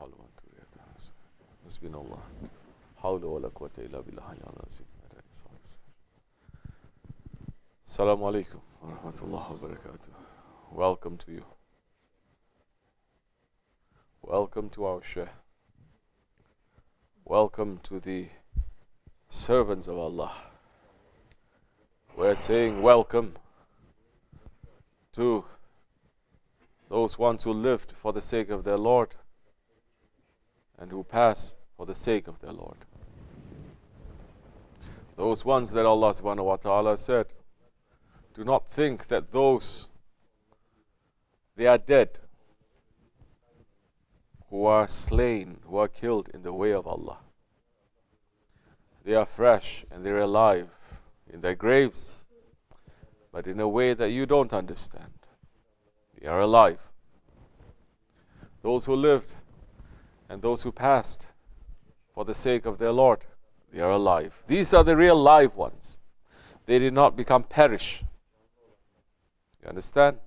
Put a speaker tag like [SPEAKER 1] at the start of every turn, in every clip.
[SPEAKER 1] حول ولا قوة إلا بالله حسبنا الله حول ولا قوة إلا بالله العظيم. Assalamu alaikum wa rahmatullahi wa barakatuh. Welcome to you. Welcome to our Shaykh. Welcome to the servants of Allah. We're saying welcome to those ones who lived for the sake of their Lord and who pass for the sake of their Lord. Those ones that Allah subhanahu wa ta'ala said, do not think that those, they are dead, who are slain, who are killed in the way of Allah. They are fresh and they're alive in their graves, but in a way that you don't understand. They are alive. Those who lived and those who passed for the sake of their Lord, they are alive. These are the real live ones. They did not become perish. You understand?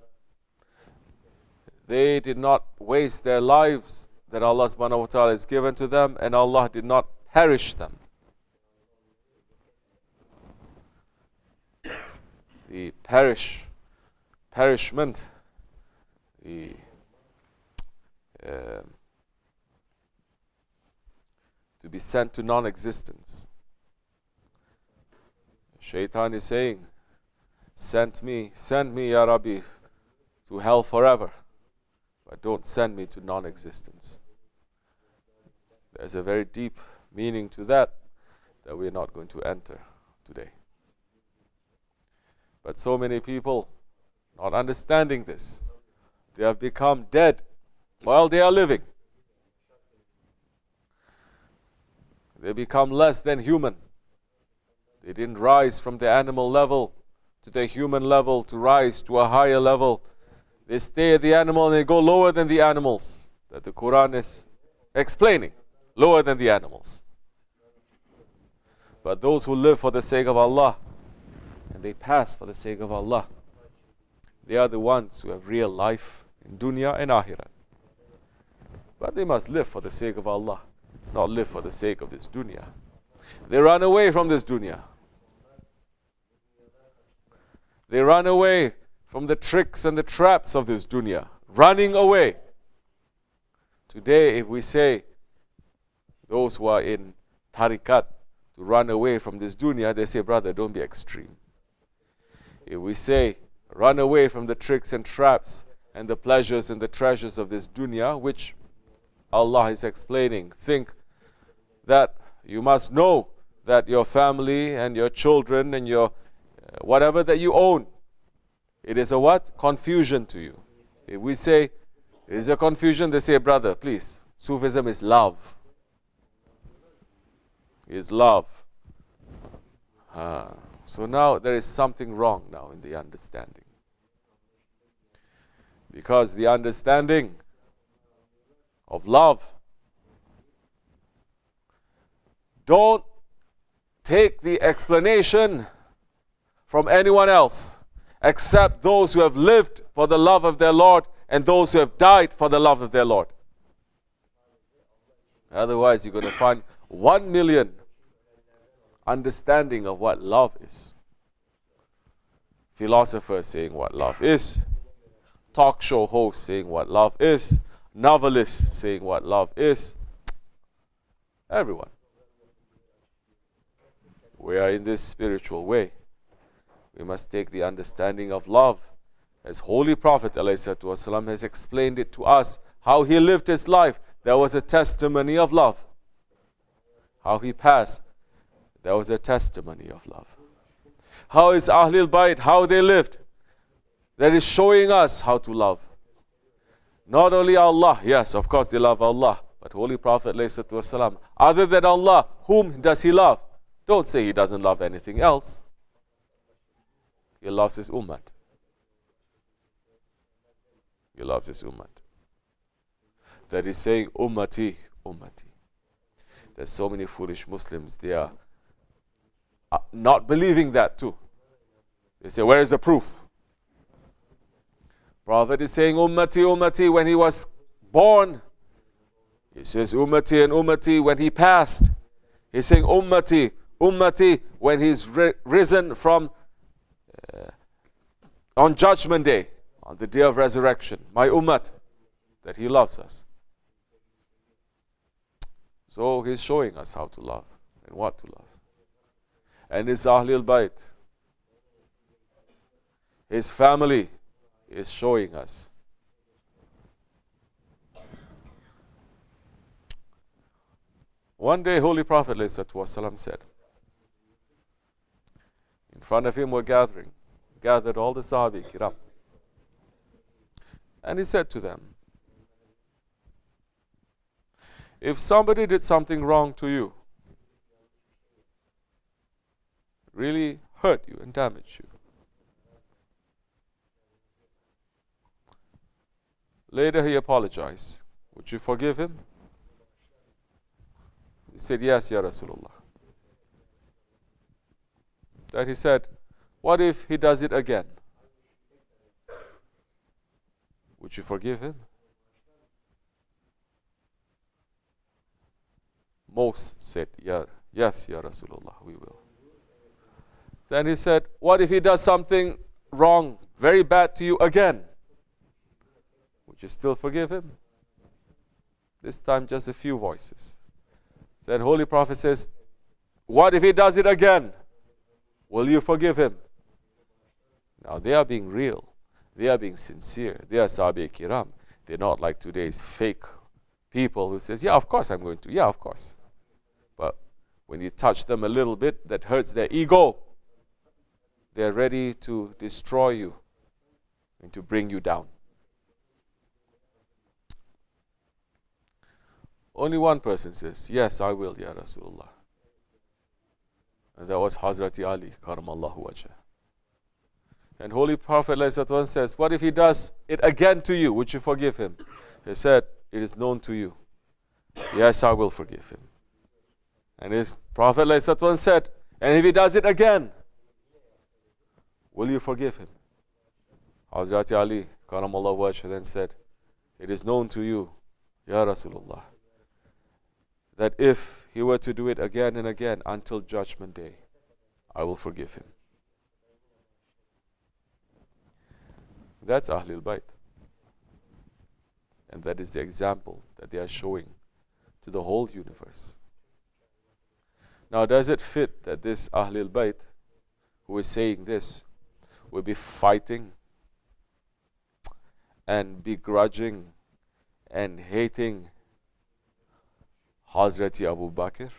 [SPEAKER 1] They did not waste their lives that Allah subhanahu wa ta'ala has given to them, and Allah did not perish them. The perishment, to be sent to non-existence. Shaitan is saying, send me, Ya Rabbi, to hell forever, but don't send me to non-existence. There's a very deep meaning to that we're not going to enter today. But so many people, not understanding this, they have become dead while they are living. They become less than human. They didn't rise from the animal level to the human level to rise to a higher level. They stay at the animal and they go lower than the animals. That the Quran is explaining. Lower than the animals. But those who live for the sake of Allah and they pass for the sake of Allah, they are the ones who have real life in dunya and akhirat. But they must live for the sake of Allah, not live for the sake of this dunya. They run away from this dunya. They run away from the tricks and the traps of this dunya. Running away. Today, if we say those who are in tariqat to run away from this dunya, they say, brother, don't be extreme. If we say, run away from the tricks and traps and the pleasures and the treasures of this dunya, which Allah is explaining, think that you must know that your family and your children and your whatever that you own, it is a what? Confusion to you. If we say it is a confusion, they say, brother, please, Sufism is love. Is love. So now there is something wrong now in the understanding. Because the understanding of love, don't take the explanation from anyone else except those who have lived for the love of their Lord and those who have died for the love of their Lord. Otherwise, you're going to find 1 million understanding of what love is. Philosophers saying what love is, talk show hosts saying what love is, novelists saying what love is. Everyone. We are in this spiritual way. We must take the understanding of love as Holy Prophet ﷺ has explained it to us, how he lived his life. There was a testimony of love. How he passed, there was a testimony of love. How is Ahlul Bayt, how they lived, that is showing us how to love. Not only Allah, yes, of course they love Allah, but Holy Prophet ﷺ, other than Allah, whom does he love? Don't say he doesn't love anything else. He loves his ummah. He loves his ummah. That is saying, ummati, ummati. There's so many foolish Muslims, they are not believing that too. They say, where is the proof? Prophet is saying, ummati, ummati, when he was born, He says ummati and ummati when he passed. He's saying ummati, ummati when he's risen from on Judgment Day, on the day of resurrection. My ummat, that he loves us. So he's showing us how to love and what to love. And his Ahlul Bayt, his family, is showing us. One day, Holy Prophet ﷺ said, in front of him were gathered all the Sahabi Kiram. And he said to them, if somebody did something wrong to you, really hurt you and damaged you, later he apologized, would you forgive him? He said, yes, Ya Rasulullah. Then he said, what if he does it again? Would you forgive him? Most said, yes, Ya Rasulullah, we will. Then he said, what if he does something wrong, very bad to you again? Would you still forgive him? This time just a few voices. Then Holy Prophet says, what if he does it again? Will you forgive him? Now they are being real. They are being sincere. They are Sahabi Kiram. They're not like today's fake people who says, yeah, of course I'm going to. Yeah, of course. But when you touch them a little bit, that hurts their ego. They're ready to destroy you and to bring you down. Only one person says, yes, I will, Ya Rasulullah. And that was Hazrati Ali, Karamallahu Wajah. And Holy Prophet ﷺ says, what if he does it again to you? Would you forgive him? He said, it is known to you. Yes, I will forgive him. And his Prophet ﷺ said, and if he does it again, will you forgive him? Hazrati Ali, Karamallahu Wajah, then said, it is known to you, Ya Rasulullah, that if he were to do it again and again until Judgment Day, I will forgive him. That's Ahlul Bayt. And that is the example that they are showing to the whole universe. Now, does it fit that this Ahlul Bayt, who is saying this, will be fighting and begrudging and hating Hazrati Abu Bakr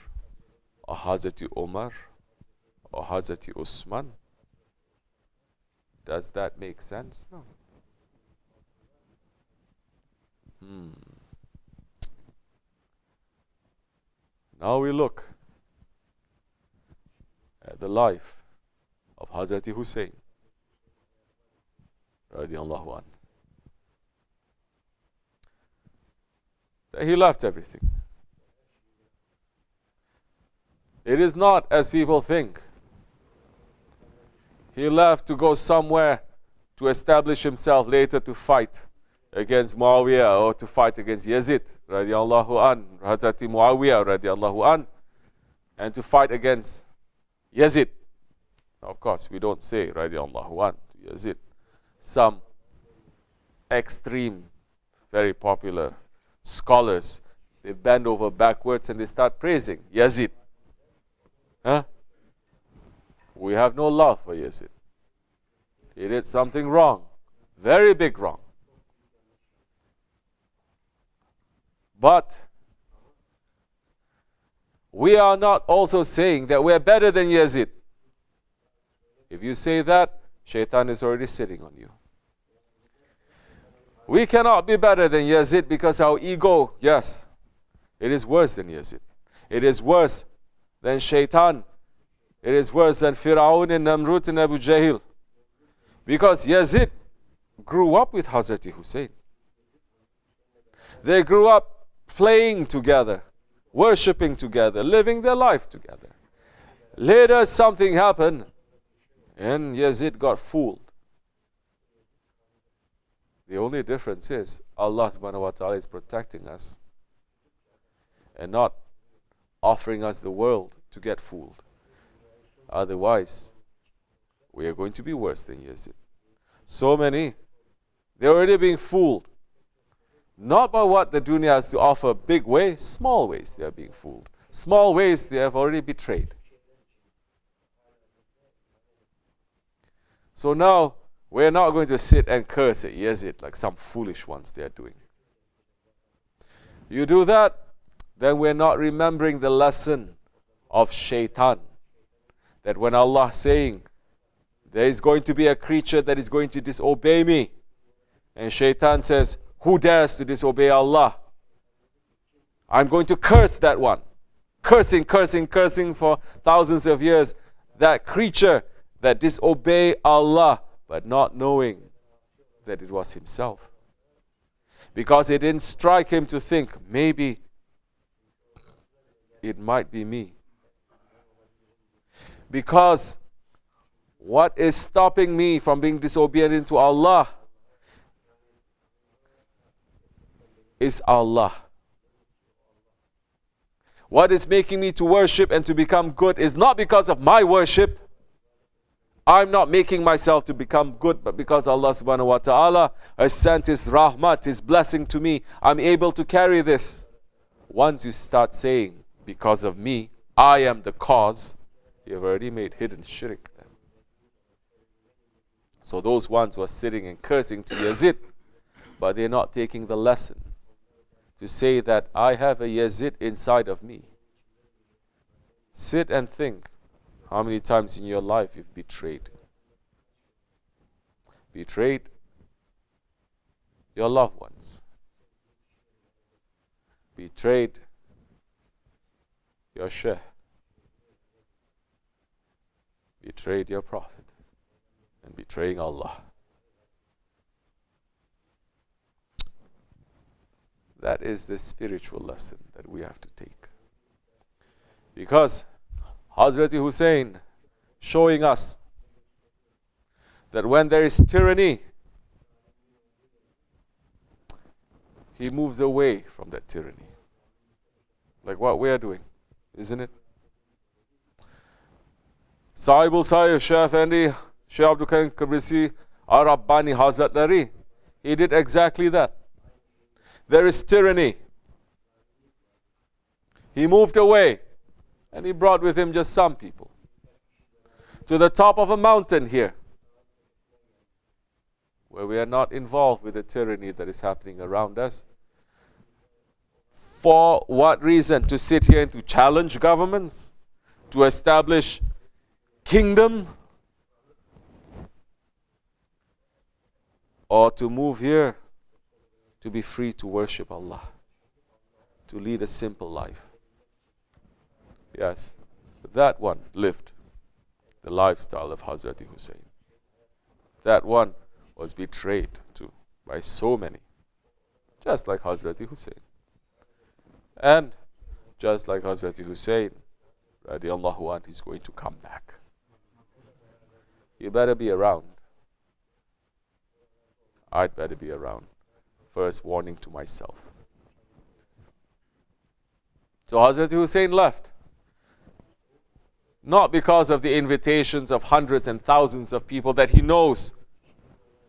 [SPEAKER 1] or Hazrati Umar or Hazrati Osman? Does that make sense? No. Now we look at the life of Hazrati Hussein radiallahu anh. He left everything. It is not as people think. He left to go somewhere to establish himself, later to fight against Muawiyah or to fight against Yazid radiallahu an, Hazrati Muawiyah radiallahu an, and to fight against Yazid. Of course, we don't say radiallahu an to Yazid. Some extreme, very popular scholars, they bend over backwards and they start praising Yazid. Huh? We have no love for Yazid. He did something wrong, very big wrong. But we are not also saying that we are better than Yazid. If you say that, Shaitan is already sitting on you. We cannot be better than Yazid because our ego, yes, it is worse than Yazid. It is worse than Shaitan. It is worse than Fir'aun and Namrud and Abu Jahl. Because Yazid grew up with Hazrati Hussein. They grew up playing together, worshipping together, living their life together. Later something happened and Yazid got fooled. The only difference is Allah subhanahu wa ta'ala is protecting us and not offering us the world to get fooled. Otherwise, we are going to be worse than Yazid. So many, they're already being fooled. Not by what the dunya has to offer, big ways, small ways they are being fooled. Small ways they have already betrayed. So now, we're not going to sit and curse at Yazid like some foolish ones they are doing. You do that, then we're not remembering the lesson of shaitan. That when Allah is saying, there is going to be a creature that is going to disobey me. And shaitan says, who dares to disobey Allah? I'm going to curse that one. Cursing for thousands of years. That creature that disobeyed Allah, but not knowing that it was himself. Because it didn't strike him to think, maybe it might be me. Because what is stopping me from being disobedient to Allah is Allah. What is making me to worship and to become good is not because of my worship. I'm not making myself to become good, but because Allah subhanahu wa ta'ala has sent His rahmat, His blessing to me, I'm able to carry this. Once you start saying, because of me, I am the cause, you've already made hidden shirk then. So those ones who are sitting and cursing to Yazid, but they're not taking the lesson to say that I have a Yazid inside of me. Sit and think how many times in your life you've betrayed. Betrayed your loved ones. Betrayed your Shaykh. Betrayed your Prophet. And betraying Allah. That is the spiritual lesson that we have to take. Because Hazrat Hussein showing us that when there is tyranny, he moves away from that tyranny. Like what we are doing, isn't it? Sahibul Sahib, Shaykh Effendi, Shaykh AbdulKerim Kibrisi, Rabbani Hazrat Lari, he did exactly that. There is tyranny. He moved away and he brought with him just some people to the top of a mountain here where we are not involved with the tyranny that is happening around us. For what reason? To sit here and to challenge governments? To establish kingdom? Or to move here to be free to worship Allah, to lead a simple life. Yes, that one lived the lifestyle of Hazrat Hussein. That one was betrayed too by so many, just like Hazrat Hussein. And just like Hazrat Hussein, radiallahu anhu, is going to come back. You better be around. I'd better be around. First warning to myself. So Hazrat Hussein left. Not because of the invitations of hundreds and thousands of people that he knows.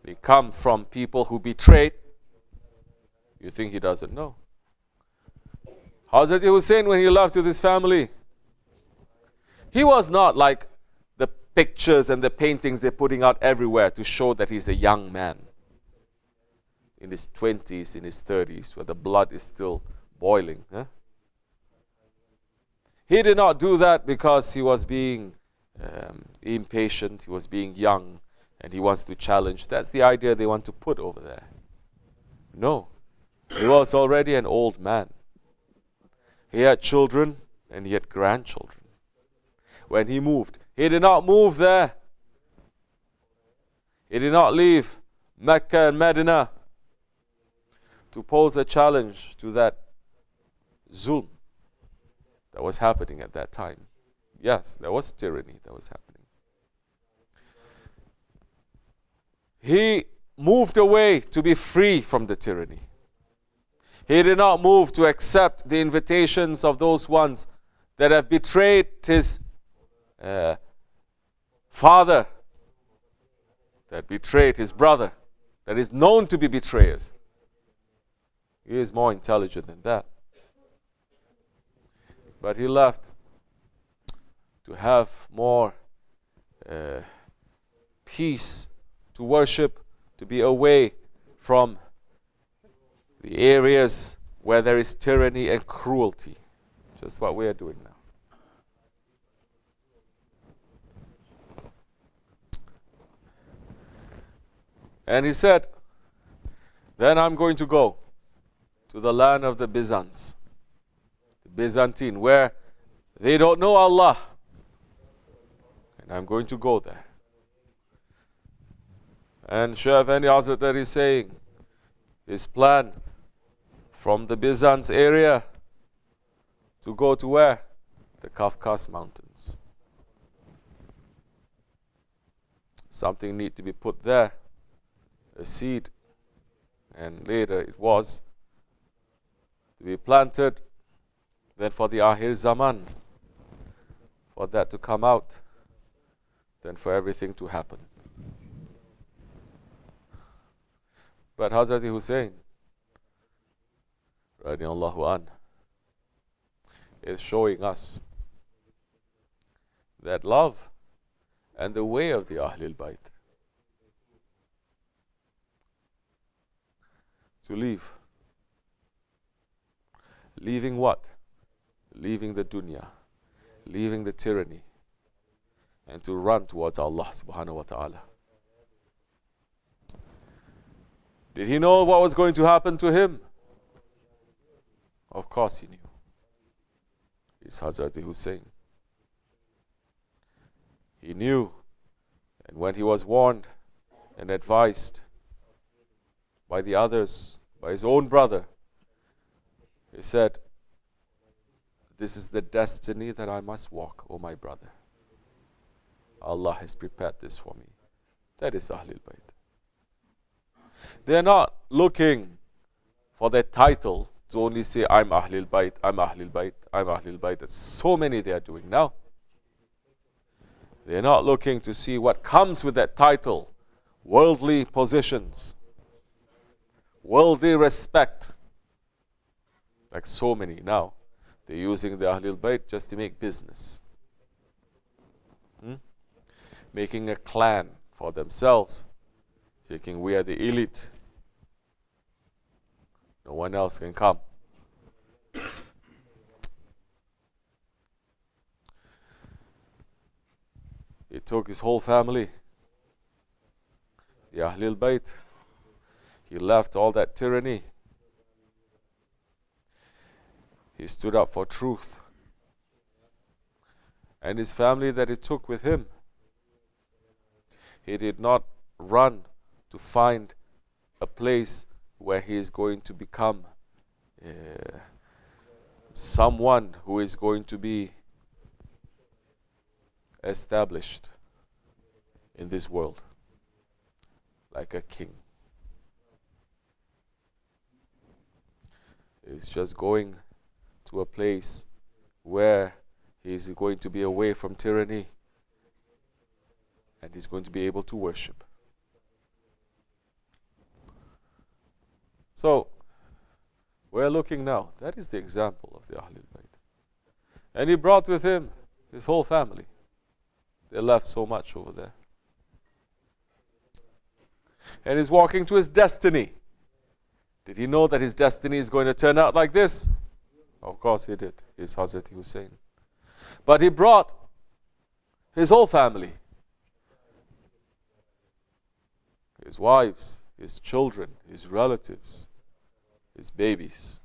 [SPEAKER 1] They come from people who betrayed. You think he doesn't know? Hazrat Hussein, when he left with his family, he was not like the pictures and the paintings they're putting out everywhere to show that he's a young man. In his 20s, in his 30s, where the blood is still boiling. He did not do that because he was being impatient, he was being young, and he wants to challenge. That's the idea they want to put over there. No, he was already an old man. He had children and he had grandchildren. When he moved, he did not move there. He did not leave Mecca and Medina to pose a challenge to that zulm that was happening at that time. Yes, there was tyranny that was happening. He moved away to be free from the tyranny. He did not move to accept the invitations of those ones that have betrayed his father, that betrayed his brother, that is known to be betrayers. He is more intelligent than that. But he left to have more peace, to worship, to be away from the areas where there is tyranny and cruelty. Just what we are doing now. And he said, then I'm going to go to the land of the Byzants, the Byzantine, where they don't know Allah. And I'm going to go there. And Shaykh Effendi Hazretleri is saying, his plan from the Byzance area to go to where? The Kafkas Mountains. Something need to be put there, a seed, and later it was to be planted, then for the Akhir Zaman, for that to come out, then for everything to happen. But Hazrat Hussain, radiallahu an, is showing us that love and the way of the Ahlul Bayt to leave. Leaving what? Leaving the dunya, leaving the tyranny, and to run towards Allah subhanahu wa ta'ala. Did he know what was going to happen to him? Of course he knew. It's Hazrat Hussain. He knew, and when he was warned and advised by the others, by his own brother, he said, this is the destiny that I must walk, O my brother. Allah has prepared this for me. That is Ahlul Bayt. They are not looking for that title to only say, I'm Ahlul Bayt, I'm Ahlul Bayt, I'm Ahlul Bayt. There's so many they are doing now. They are not looking to see what comes with that title. Worldly positions, worldly respect. Like so many now. They're using the Ahlul Bayt just to make business. Making a clan for themselves. Thinking we are the elite. No one else can come. He took his whole family, the Ahlul Bayt. He left all that tyranny. He stood up for truth. And his family that he took with him, he did not run to find a place where he is going to become someone who is going to be established in this world like a king. He's just going to a place where he is going to be away from tyranny and he's going to be able to worship. So, we're looking now. That is the example of the Ahlul Bayt. And he brought with him his whole family. They left so much over there. And he's walking to his destiny. Did he know that his destiny is going to turn out like this? Of course he did. He's Hazrat Hussain. But he brought his whole family. His wives, his children, his relatives, his babies.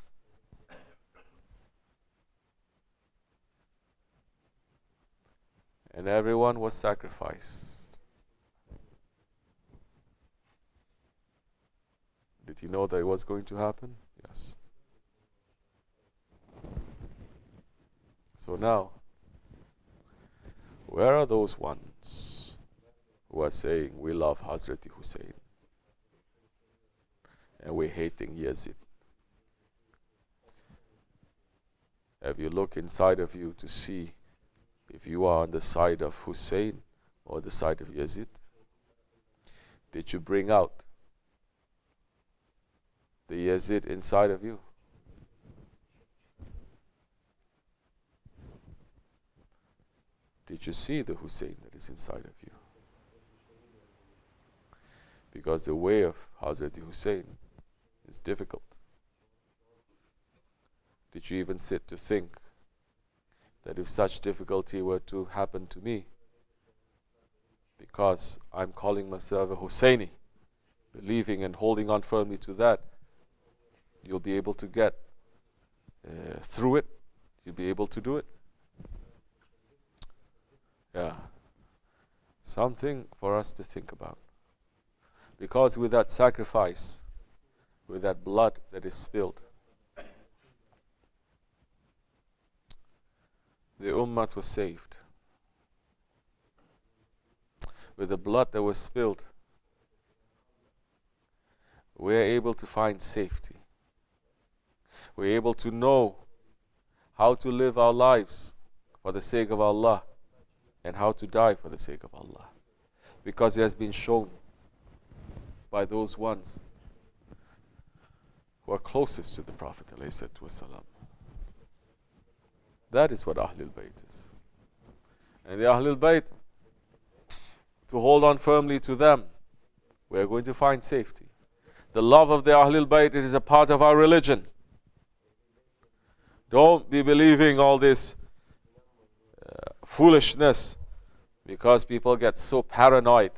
[SPEAKER 1] And everyone was sacrificed. Did he know that it was going to happen? Yes. So now, where are those ones who are saying we love Hazrat Hussain and we're hating Yazid? Have you looked inside of you to see if you are on the side of Hussein or the side of Yazid? Did you bring out the Yazid inside of you? Did you see the Hussein that is inside of you? Because the way of Hazrat Hussein is difficult. Did you even sit to think that if such difficulty were to happen to me, because I'm calling myself a Husseini, believing and holding on firmly to that, you'll be able to get through it? You'll be able to do it? Yeah. Something for us to think about. Because with that sacrifice, with that blood that is spilled, the ummah was saved. With the blood that was spilled, we are able to find safety. We are able to know how to live our lives for the sake of Allah and how to die for the sake of Allah. Because it has been shown by those ones who are closest to the Prophet ﷺ. That is what Ahlul Bayt is. And the Ahlul Bayt, to hold on firmly to them, we are going to find safety. The love of the Ahlul Bayt, it is a part of our religion. Don't be believing all this foolishness, because people get so paranoid.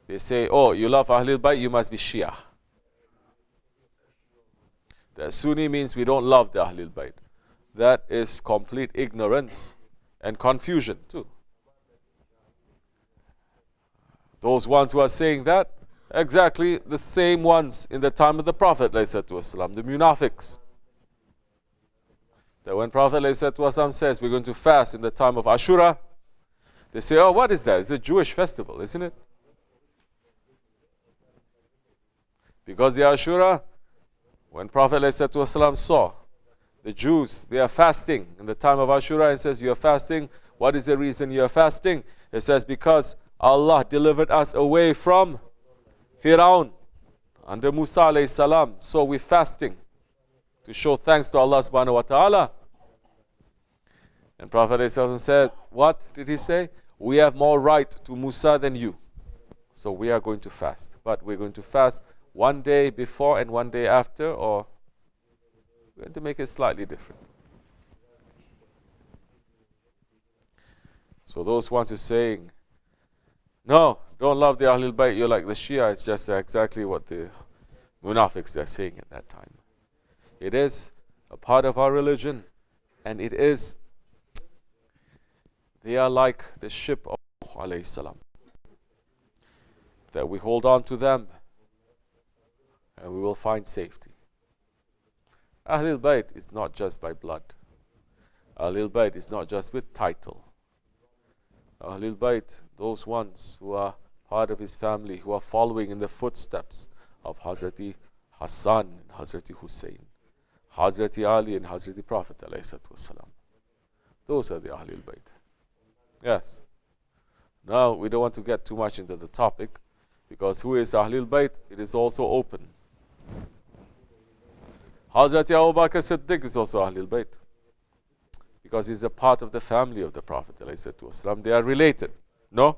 [SPEAKER 1] They say, oh, you love Ahlul Bayt, you must be Shia. The Sunni means we don't love the Ahlul Bayt. That is complete ignorance and confusion too. Those ones who are saying that, exactly the same ones in the time of the Prophet ﷺ, the munafiqs. That when Prophet ﷺ says we're going to fast in the time of Ashura, they say, oh, what is that? It's a Jewish festival, isn't it? Because the Ashura, when Prophet ﷺ saw the Jews, they are fasting in the time of Ashura, and says, you are fasting. What is the reason you are fasting? It says, because Allah delivered us away from Firaun under Musa alayhi salam. So we're fasting to show thanks to Allah subhanahu wa ta'ala. And Prophet ﷺ said, what did he say? We have more right to Musa than you. So we are going to fast. But we're going to fast one day before and one day after, or we're going to make it slightly different. So those ones who are saying, no, don't love the Ahlul Bayt, you're like the Shia, it's just exactly what the munafiqs are saying at that time. It is a part of our religion, and it is, they are like the ship of alayhi salam, that we hold on to them and we will find safety. Ahlul Bayt is not just by blood. Ahlul Bayt is not just with title. Ahlul Bayt, those ones who are part of his family, who are following in the footsteps of Hazrati Hassan and Hazrati Hussein, Hazrati Ali and Hazrati Prophet ﷺ. Those are the Ahlul Bayt. Yes. Now, we don't want to get too much into the topic, because who is Ahlul Bayt? It is also open. Hazrati Abu Bakr Siddiq is also Ahlul Bayt, because he's a part of the family of the Prophet ﷺ. They are related. No?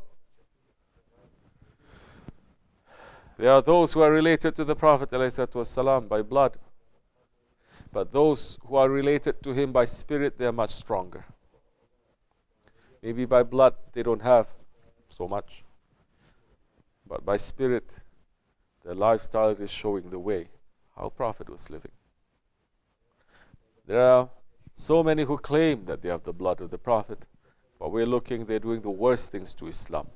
[SPEAKER 1] There are those who are related to the Prophet ﷺ by blood, but those who are related to him by spirit, they are much stronger. Maybe by blood they don't have so much, but by spirit, their lifestyle is showing the way how Prophet was living. There are so many who claim that they have the blood of the Prophet, but we're looking, they're doing the worst things to Islam.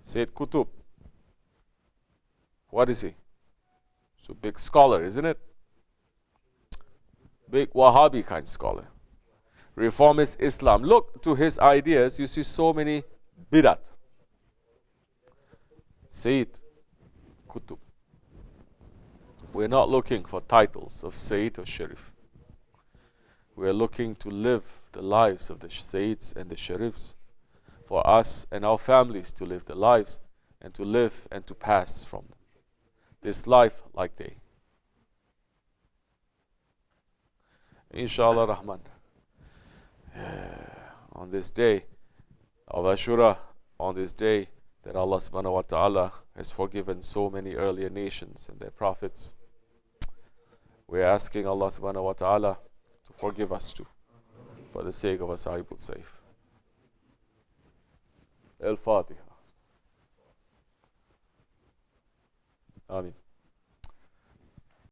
[SPEAKER 1] Sayyid Qutb, what is he? So big scholar, isn't it? Big Wahhabi kind scholar. Reformist Islam. Look to his ideas, you see so many bidat. Sayyid Qutb. We're not looking for titles of Sayyid or Sharif. We are looking to live the lives of the Sayyids and the Sharifs, for us and our families to live the lives and to live and to pass from them. This life like they. Inshallah Rahman. On this day of Ashura, on this day that Allah subhanahu wa ta'ala has forgiven so many earlier nations and their prophets, we are asking Allah subhanahu wa ta'ala to forgive us too, for the sake of Ashabul Sayf. Al-Fatiha. Amin.